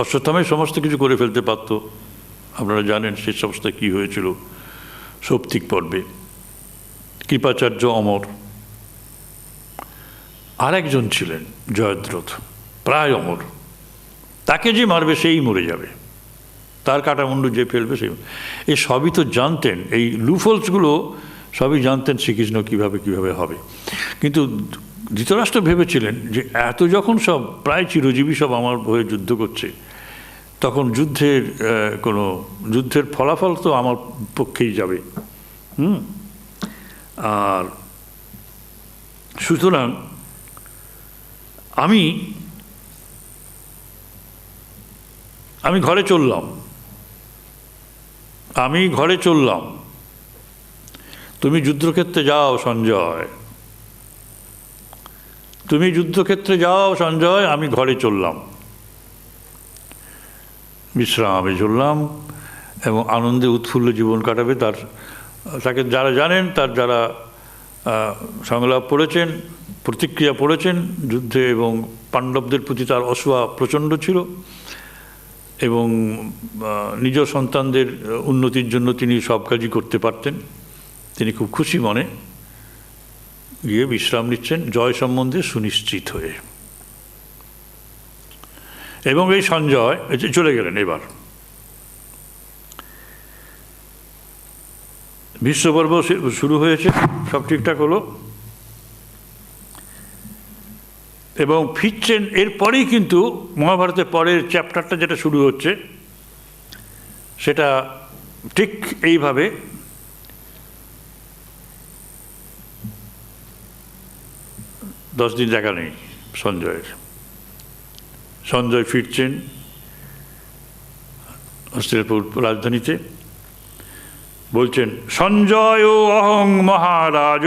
অশ্বত্থামাই সমস্ত কিছু করে ফেলতে পারত। আপনারা জানেন সে সমস্ত কী হয়েছিল সৌপ্তিক পর্বে। কৃপাচার্য অমর। আরেকজন ছিলেন জয়দ্রথ, প্রায় অমর। তাকে যে মারবে সেই মরে যাবে, তার কাটামুন্ডু যে ফেলবে সেই। এই সবই তো জানতেন, এই লুফলসগুলো সবই জানতেন শ্রীকৃষ্ণ কীভাবে হবে। কিন্তু ধৃতরাষ্ট্র ভেবেছিলেন যে এত যখন সব প্রায় চিরজীবী সব আমার হয়ে যুদ্ধ করছে, তখন যুদ্ধের ফলাফল তো আমার পক্ষেই যাবে। আর সুতরাং আমি ঘরে চললাম। তুমি যুদ্ধক্ষেত্রে যাও সঞ্জয়, আমি ঘরে চললাম। বিশ্রামে চললাম এবং আনন্দে উৎফুল্ল জীবন কাটাবে। তাকে যারা জানেন, তার যারা সংলাপ পড়েছেন, প্রতিক্রিয়া পড়েছেন যুদ্ধে, এবং পাণ্ডবদের প্রতি তার অসূয়া প্রচণ্ড ছিল, এবং নিজ সন্তানদের উন্নতির জন্য তিনি সব কাজই করতে পারতেন। তিনি খুব খুশি মনে গিয়ে বিশ্রাম নিচ্ছেন, জয় সম্বন্ধে সুনিশ্চিত হয়ে। এবং এই সঞ্জয় চলে গেলেন। এবার ভীষ্মপর্ব শুরু হয়েছে, সব ঠিকঠাক হলো, এবং ফিরছেন। এরপরেই কিন্তু মহাভারতের পরের চ্যাপ্টারটা যেটা শুরু হচ্ছে সেটা ঠিক এইভাবে। 10 দিন দেখা নেই সঞ্জয়ের। সঞ্জয় ফিরছেন হস্তিনাপুর রাজধানীতে, বলছেন, সঞ্জয় অহং মহারাজ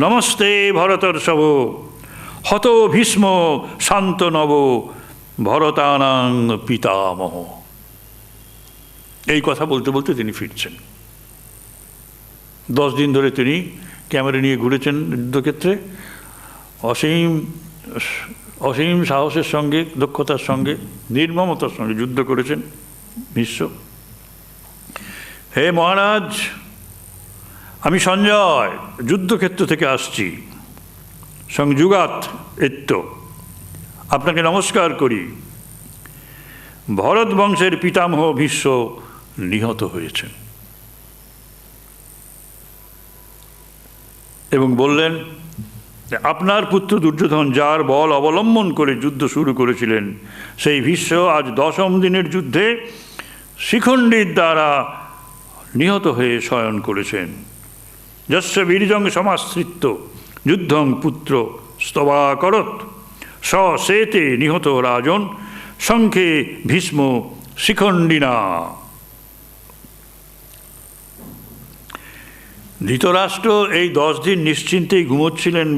নমস্তে ভরতর্ষভ হত ভীষ্ম শান্তনব ভরতানাং পিতামহ। এই কথা বলতে বলতে তিনি ফিরছেন। 10 দিন ধরে তিনি ক্যামেরা নিয়ে ঘুরেছেন যুদ্ধক্ষেত্রে, অসীম সাহসের সঙ্গে, দক্ষতার সঙ্গে, নির্মমতার সঙ্গে যুদ্ধ করেছেন ভীষ্ম। হে মহারাজ, আমি সঞ্জয় যুদ্ধক্ষেত্র থেকে আসছি, সংযুগাত এত্য, আপনাকে নমস্কার করি। ভরত বংশের পিতামহ ভীষ্ম নিহত হয়েছেন। এবং বললেন, আপনার পুত্র দুর্যোধন যার বল অবলম্বন করে যুদ্ধ শুরু করেছিলেন, সেই ভীষ্ম আজ 10ম দিনের যুদ্ধে শিখণ্ডীর দ্বারা নিহত হয়ে শয়ন করেছেন। যস্য বীর্যং সমাশ্রিত যুদ্ধং পুত্র স্তবাকরত স সেতে নিহত রাজন শঙ্খে ভীষ্ম শিখণ্ডিনা। ধৃতরাষ্ট্র এই 10 দিন নিশ্চিন্তেই ঘুমোচ্ছিলেন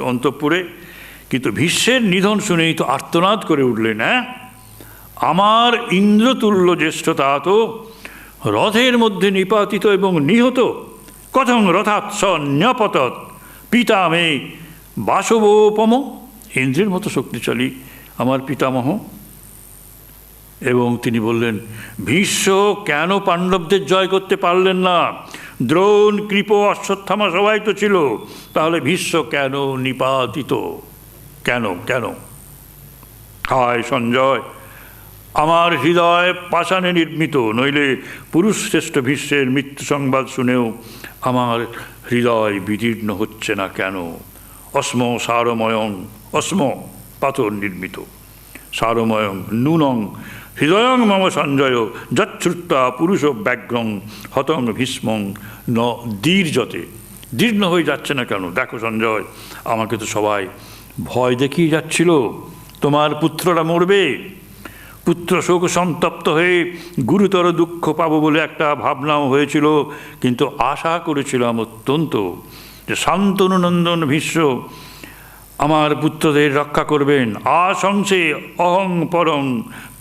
অন্তঃপুরে, কিন্তু ভীষ্মের নিধন শুনেই তো আর্তনাদ করে উঠলেন। হ্যাঁ, আমার ইন্দ্রতুল্য জ্যেষ্ঠতা তো রথের মধ্যে নিপাতিত এবং নিহত, কথং রথাৎ স ন্যপতৎ পিতা মে বাসবোপম। ইন্দ্রের মতো শক্তিশালী আমার পিতামহ। এবং তিনি বললেন, ভীষ্ম কেন পাণ্ডবদের জয় করতে পারলেন না? দ্রোণ, কৃপ, অশ্বত্থামা সবাই তো ছিল, তাহলে ভীষ্ম কেন নিপাতিত? কেন কেন? হায় সঞ্জয়, আমার হৃদয় পাষাণে নির্মিত, নইলে পুরুষশ্রেষ্ঠ ভীষ্মের মৃত্যু সংবাদ শুনেও আমার হৃদয় বিদীর্ণ হচ্ছে না কেন? অস্ম সারময়ং, অস্ম পাথর নির্মিত, সারময়ং নূনং হৃদয়ং মম সঞ্জয় যচ্ছ্রুত্বা পুরুষ ব্যাঘ্রং হতং ভীষ্মং ন দীর্যতে। দীর্ণ হয়ে যাচ্ছে না কেন? দেখো সঞ্জয়, আমাকে তো সবাই ভয় দেখিয়ে যাচ্ছিল, তোমার পুত্ররা মরবে। পুত্র শোক সন্তপ্ত হয়ে গুরুতর দুঃখ পাবো বলে একটা ভাবনাও হয়েছিল, কিন্তু আশা করেছিলাম অত্যন্ত যে শান্তনুনন্দন ভীষ্ম আমার পুত্রদের রক্ষা করবেন। আশংসে অহং পরং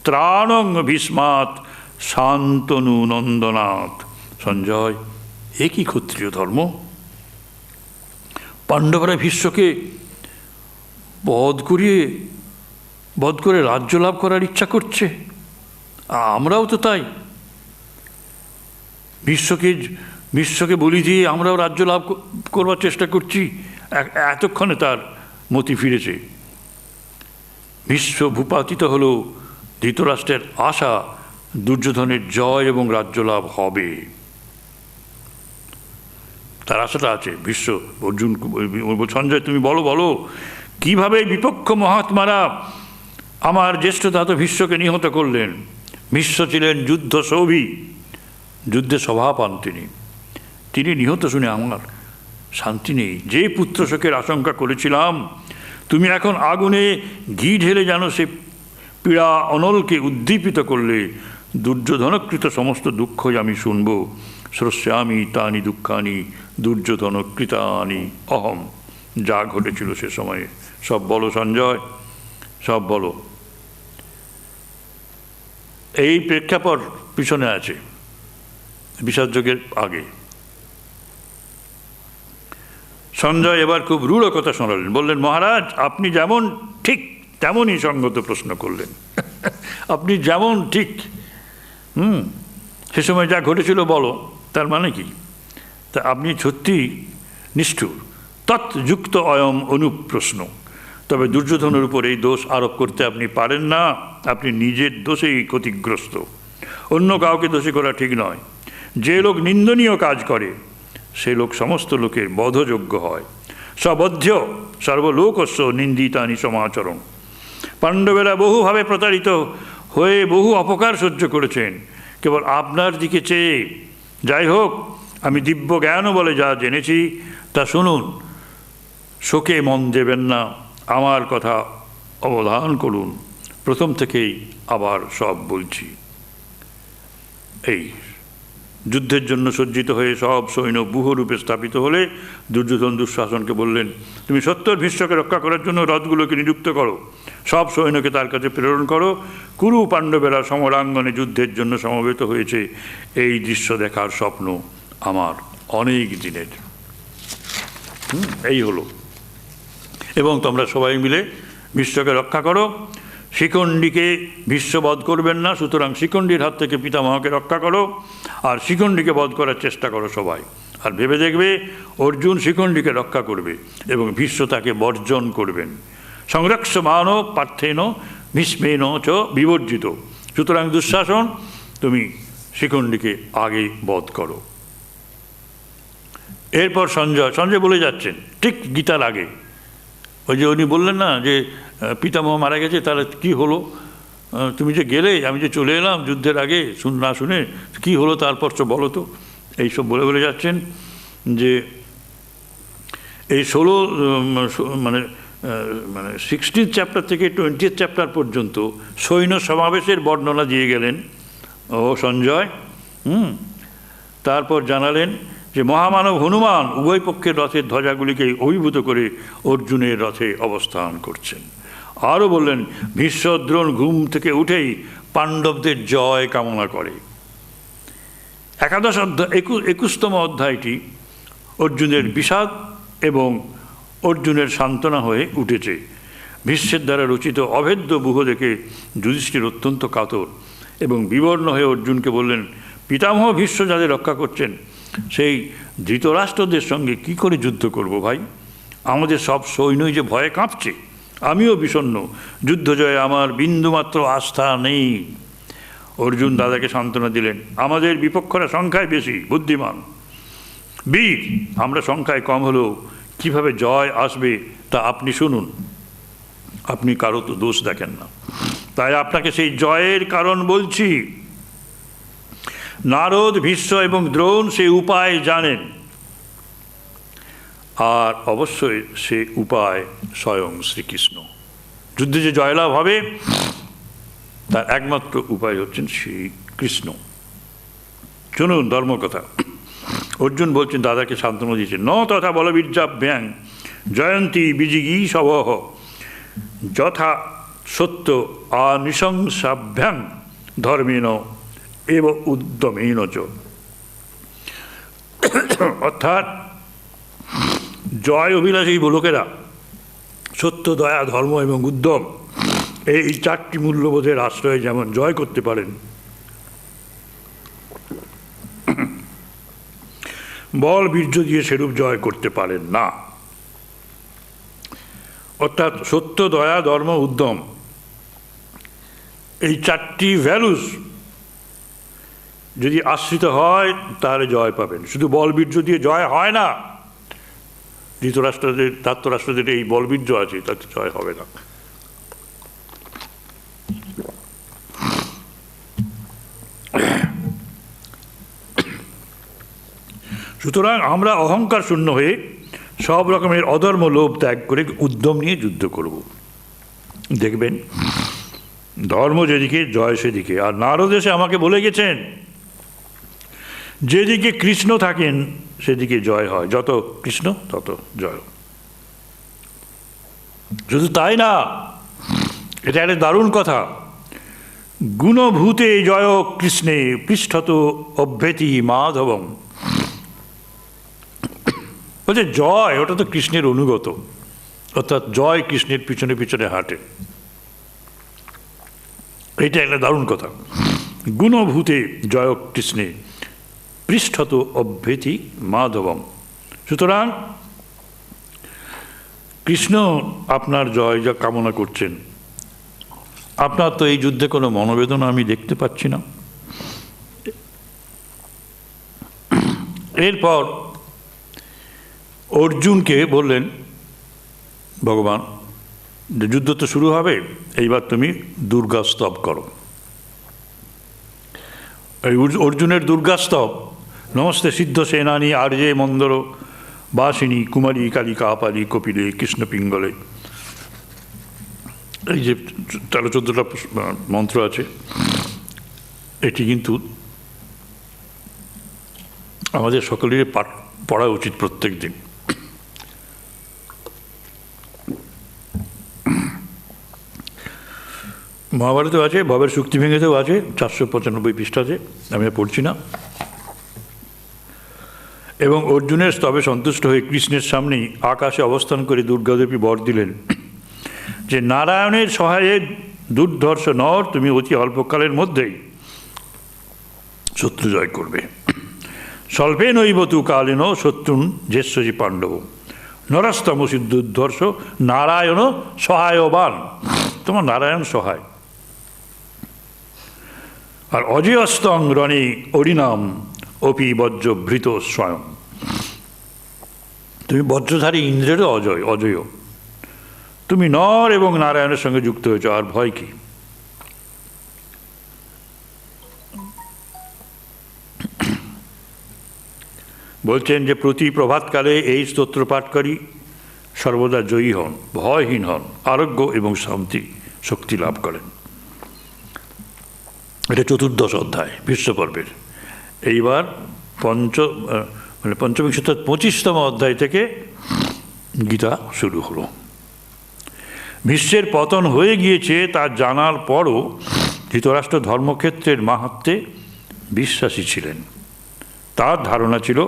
ত্রাণং ভীষ্মাৎ শান্তনু নন্দনাথ। সঞ্জয়, এ কি ক্ষত্রিয় ধর্ম? পাণ্ডবরা ভীষ্মকে বধ করে রাজ্য লাভ করার ইচ্ছা করছে, আমরাও তো তাই। বিশ্বকে বলি দিয়ে আমরাও রাজ্য লাভ করবার চেষ্টা করছি। এতক্ষণে তার মতি ফিরেছে। ভীষ্ম ভূপাতিত হল, ধৃতরাষ্ট্রের আশা দুর্যোধনের জয় এবং রাজ্য লাভ হবে, তার আশাটা আছে। ভীষ্ম অর্জুন, সঞ্জয় তুমি বলো কিভাবে বিপক্ষ মহাত্মারা আমার জ্যেষ্ঠদাত ভীষ্মকে নিহত করলেন? ভীষ্ম ছিলেন যুদ্ধ সৌভী, যুদ্ধে স্বভাব পান তিনি নিহত শুনে আমার শান্তি নেই। যে পুত্র শোকের আশঙ্কা করেছিলাম, তুমি এখন আগুনে ঘি ঢেলে যেন সে পীড়া অনলকে উদ্দীপিত করলে। দুর্যোধনকৃত সমস্ত দুঃখই আমি শুনব। শ্রস্যামি তানি দুঃখানি দুর্যোধনকৃতানি অহম। যা ঘটেছিল সে সময়ে সব বলো সঞ্জয়, সব বলো। এই প্রেক্ষাপট পিছনে আছে বিষাদ যোগের আগে। সঞ্জয় এবার খুব রূঢ় কথা শোনালেন, বললেন, মহারাজ আপনি যেমন ঠিক তেমনই সঙ্গত প্রশ্ন করলেন। আপনি যেমন ঠিক, সে সময় যা ঘটেছিল বলো, তার মানে কি? তা আপনি সত্যি নিষ্ঠুর। তৎযুক্ত অয়ম অনুপ্রশ্ন। তবে দুর্যোধনের উপর এই দোষ আরোপ করতে আপনি পারেন না, আপনি নিজের দোষেই ক্ষতিগ্রস্ত, অন্য কাউকে দোষী করা ঠিক নয়। যে লোক নিন্দনীয় কাজ করে সে লোক সমস্ত লোকের বধযোগ্য হয়। সবধ্য সর্বলোকস্য নিন্দিতানি সমাচরণ। পাণ্ডবেরা বহুভাবে প্রতারিত হয়ে বহু অপকার সহ্য করেছেন কেবল আপনার দিকে চেয়ে। যাই হোক, আমি দিব্য জ্ঞান বলে যা জেনেছি তা শুনুন, শোকে মন দেবেন না, আমার কথা অবধান করুন। প্রথম থেকেই আবার সব বলছি। এই যুদ্ধের জন্য সজ্জিত হয়ে সব সৈন্য ব্যূহরূপে স্থাপিত হলে দুর্যোধন দুঃশাসনকে বললেন, তুমি সত্তর ভীষ্মকে রক্ষা করার জন্য রথগুলোকে নিযুক্ত করো, সব সৈন্যকে তার কাছে প্রেরণ করো। কুরু পাণ্ডবেরা সমরাঙ্গনে যুদ্ধের জন্য সমবেত হয়েছে। এই দৃশ্য দেখার স্বপ্ন আমার অনেক দিনের। এই হলো। এবং তোমরা সবাই মিলে ভীষ্মকে রক্ষা করো। শিখণ্ডীকে ভীষ্ম বধ করবেন না, সুতরাং শিখণ্ডীর হাত থেকে পিতামহকে রক্ষা করো, আর শিখণ্ডীকে বধ করার চেষ্টা করো সবাই। আর ভেবে দেখবে অর্জুন শিখণ্ডীকে রক্ষা করবে এবং ভীষ্ম তাকে বর্জন করবেন। সংরক্ষমাণ পার্থেন ভীষ্মেন চ বিবর্জিত। সুতরাং দুঃশাসন, তুমি শিখণ্ডীকে আগে বধ করো। এরপর সঞ্জয় বলে যাচ্ছেন ঠিক গীতার আগে, ওই যে উনি বললেন না যে পিতামহ মারা গেছে, তাহলে কি হলো? তুমি যে গেলে, আমি যে চলে এলাম যুদ্ধের আগে না শুনে, কি হলো তারপর তো বলো তো। এইসব বলে যাচ্ছেন যে এই 16th চ্যাপ্টার থেকে 20th চ্যাপ্টার পর্যন্ত সৈন্য সমাবেশের বর্ণনা দিয়ে গেলেন সঞ্জয়। তারপর জানালেন যে মহামানব হনুমান উভয় পক্ষের রথের ধ্বজাগুলিকে অভিভূত করে অর্জুনের রথে অবস্থান করছেন। আরও বললেন, ভীষ্ম দ্রোণ ঘুম থেকে উঠেই পাণ্ডবদের জয় কামনা করে। 21তম অধ্যায়টি অর্জুনের বিষাদ এবং অর্জুনের সান্ত্বনা হয়ে উঠেছে। ভীষ্মের দ্বারা রচিত অভেদ্য ব্যূহ দেখে যুধিষ্ঠির অত্যন্ত কাতর এবং বিবর্ণ হয়ে অর্জুনকে বললেন, পিতামহ ভীষ্ম যাদের রক্ষা করছেন সেই ধৃতরাষ্ট্রদের সঙ্গে কি করে যুদ্ধ করব ভাই? আমাদের সব সৈন্যই যে ভয়ে কাঁপছে, আমিও বিষণ্ণ, যুদ্ধ জয়ে আমার বিন্দুমাত্র আস্থা নেই। অর্জুন দাদাকে সান্ত্বনা দিলেন, আমাদের বিপক্ষরা সংখ্যায় বেশি, বুদ্ধিমান, বীর, আমরা সংখ্যায় কম হলেও কিভাবে জয় আসবে তা আপনি শুনুন। আপনি কারো তো দোষ দেখেন না, তাই আপনাকে সেই জয়ের কারণ বলছি। নারদ, ভীষ্ম এবং দ্রোণ সেই উপায় জানেন, আর অবশ্যই সে উপায় স্বয়ং শ্রীকৃষ্ণ। যুদ্ধে যে জয়লাভ হবে তার একমাত্র উপায় হচ্ছেন শ্রীকৃষ্ণ। শুনুন ধর্মকথা। অর্জুন বলছেন, দাদাকে সান্ত্বনা দিয়েছেন, ন তথা বলবীর্যাভ্যাং জয়ন্তী বিজিগী সবহ যথা সত্য আনৃশংসাভ্যাং ধর্মেণ এব উদ্যমেন চ। অর্থাৎ জয় অভিলাষী লোকেরা সত্য, দয়া, ধর্ম এবং উদ্যম এই 4টি মূল্যবোধের আশ্রয়ে যেমন জয় করতে পারেন, বল বীর্য দিয়ে সেরূপ জয় করতে পারেন না। অর্থাৎ সত্য, দয়া, ধর্ম, উদ্যম এই 4টি ভ্যালুস যদি আশ্রিত হয় তাহলে জয় পাবেন। শুধু বলবীর্য দিয়ে জয় হয় না। ধার্তরাষ্ট্রদের এই বলবীর্য আছে, তাতে জয় হবে না। সুতরাং আমরা অহংকার শূন্য হয়ে সব রকমের অধর্ম লোভ ত্যাগ করে উদ্যম নিয়ে যুদ্ধ করব। দেখবেন ধর্ম যেদিকে, জয় সেদিকে। আর নারদ এসে আমাকে বলে গেছেন, যেদিকে কৃষ্ণ থাকেন সেদিকে জয় হয়, যত কৃষ্ণ তত জয়। শুধু তাই না, এটা একটা দারুণ কথা। গুণভূতে জয় কৃষ্ণে পৃষ্ঠত অভ্যেতি মাধবম। বলছে জয় ওটা তো কৃষ্ণের অনুগত, অর্থাৎ জয় কৃষ্ণের পিছনে পিছনে হাঁটে। এইটা একটা দারুণ কথা। গুণভূতে জয় কৃষ্ণে পৃষ্ঠত অভ্যেতি মাধবম। সুতরাং কৃষ্ণ আপনার জয় যা কামনা করছেন, আপনার তো এই যুদ্ধে কোনো মনোবেদনা আমি দেখতে পাচ্ছি না। এরপর অর্জুনকে বললেন ভগবান যে যুদ্ধ তো শুরু হবে, এইবার তুমি দুর্গা স্তব করো। এই অর্জুনের দুর্গা স্তব, নমস্তে সিদ্ধ সেনানী আর্যে মন্দর বাসিনী কুমারী কালিকা পালি কপিলে কৃষ্ণ পিঙ্গলে, এই যে 13-14টা মন্ত্র আছে, এটি কিন্তু আমাদের সকলেরই পড়া উচিত প্রত্যেক দিন। মহাভারতেও আছে, ভবের শক্তি ভেঙেতেও আছে, 495 পৃষ্ঠাতে, আমি পড়ছি না। এবং অর্জুনের স্তবে সন্তুষ্ট হয়ে কৃষ্ণের সামনেই আকাশে অবস্থান করে দুর্গাদেবী বর দিলেন যে নারায়ণের সহায়ে দুর্ধর্ষ নর তুমি অতি অল্পকালের মধ্যেই শত্রু জয় করবে। স্বল্পে নৈব তু কালীন শত্রুন জেষ্যজি পাণ্ডব নরস্তমসি দুর্ধর্ষ নারায়ণ সহায়বান। তোমার নারায়ণ সহায়। আর অজয়স্তং রণে অরিনাম অপি বজ্রভৃত স্বয়ং, তুমি বজ্রধারী ইন্দ্রেরও অজয়। তুমি নর এবং নারায়ণের সঙ্গে যুক্ত হয়েছ, আর ভয় কি? বলছেন যে প্রতি প্রভাতকালে এই স্তোত্র পাঠকারী সর্বদা জয়ী হন, ভয়হীন হন, আরোগ্য এবং শান্তি শক্তি লাভ করেন। এটা 14 অধ্যায় বিশ্বপর্বের। এইবার পঞ্চবিংশতি 25তম অধ্যায় থেকে গীতা শুরু হলো। ভীষ্মের পতন হয়ে গিয়েছে তা জানার পরও ধৃতরাষ্ট্র ধর্মক্ষেত্রের মাহাত্ম্যে বিশ্বাসী ছিলেন। তার ধারণা ছিল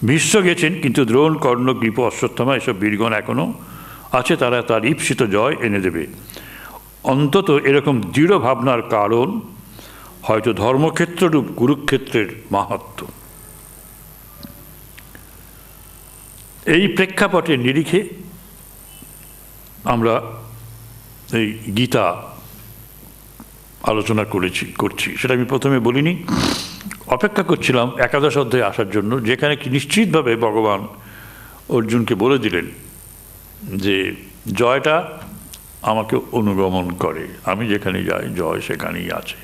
ভীষ্ম গেছেন, কিন্তু দ্রোণ, কর্ণ, কৃপ, অশ্বত্থামা এসব বীরগণ এখনও আছে, তারা তার ঈপ্সিত জয় এনে দেবে। অন্তত এরকম দৃঢ় ভাবনার কারণ হয়তো ধর্মক্ষেত্ররূপ কুরুক্ষেত্রের মাহাত্ম্য। এই প্রেক্ষাপটের নিরিখে আমরা এই গীতা আলোচনা করছি। সেটা আমি প্রথমে বলিনি, অপেক্ষা করছিলাম 11 অধ্যায়ে আসার জন্য, যেখানে কি নিশ্চিতভাবে ভগবান অর্জুনকে বলে দিলেন যে জয়টা আমাকে অনুগমন করে, আমি যেখানে যাই জয় সেখানেই আছে,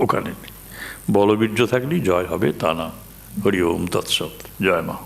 ওখানে বলবীর্য থাকলেই জয় হবে তা না। হরি ওম তৎসৎ। জয় মা।